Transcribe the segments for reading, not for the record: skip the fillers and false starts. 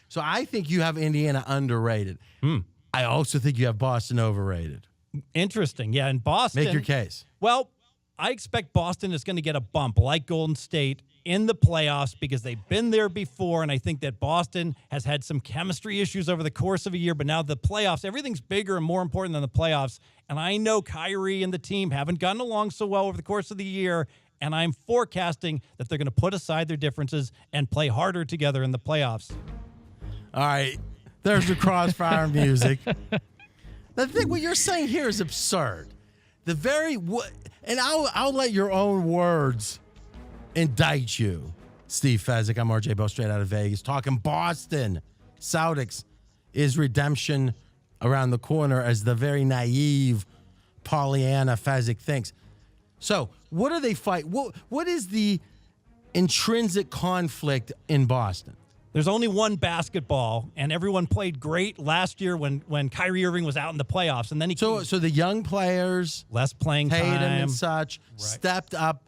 So I think you have Indiana underrated. I also think you have Boston overrated. Interesting. Yeah, in Boston. Make your case. Well, I expect Boston is going to get a bump like Golden State in the playoffs because they've been there before, and I think that Boston has had some chemistry issues over the course of a year, but now the playoffs, everything's bigger and more important than the playoffs, and I know Kyrie and the team haven't gotten along so well over the course of the year, and I'm forecasting that they're going to put aside their differences and play harder together in the playoffs. All right, there's the crossfire music. The thing, what you're saying here is absurd. And I'll let your own words indict you. Steve Fezzik, I'm RJ Bell, straight out of Vegas, talking Boston Celtics. Is redemption around the corner, as the very naive Pollyanna Fezzik thinks? So, what do they fight? What is the intrinsic conflict in Boston? There's only one basketball, and everyone played great last year when Kyrie Irving was out in the playoffs, and then so the young players, less playing Tatum time and such, stepped up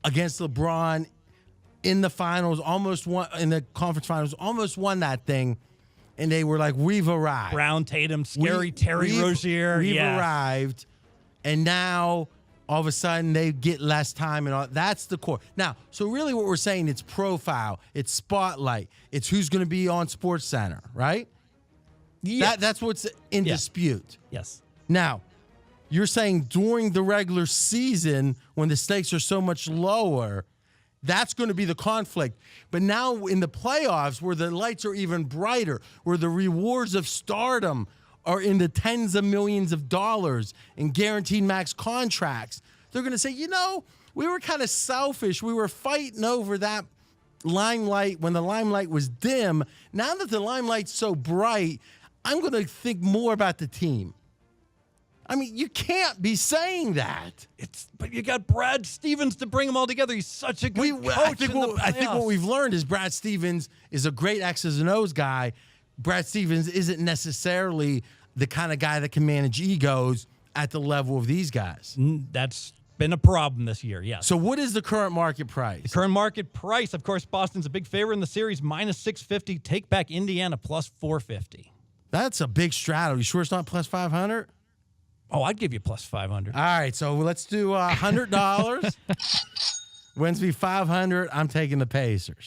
against LeBron in the finals, almost won in the conference finals, almost won that thing, and they were like, "We've arrived." Brown, Tatum, scary Terry Rozier, we've arrived, and now all of a sudden they get less time, and all that's the core. Now, so really, what we're saying, it's profile, it's spotlight, it's who's going to be on SportsCenter, right? Yeah, that's what's in dispute. Yes. Now, you're saying during the regular season, when the stakes are so much lower, that's going to be the conflict. But now in the playoffs, where the lights are even brighter, where the rewards of stardom are in the tens of millions of dollars in guaranteed max contracts, they're going to say, we were kind of selfish. We were fighting over that limelight when the limelight was dim. Now that the limelight's so bright, I'm going to think more about the team. I mean, you can't be saying that. But you got Brad Stevens to bring them all together. He's such a good coach. I think what we've learned is Brad Stevens is a great X's and O's guy. Brad Stevens isn't necessarily the kind of guy that can manage egos at the level of these guys. That's been a problem this year, yes. So what is the current market price? The current market price, of course, Boston's a big favorite in the series, minus 650. Take back Indiana, plus 450. That's a big straddle. You sure it's not plus 500? Oh, I'd give you plus 500. All right, so let's do $100. Wins me $500. I'm taking the Pacers.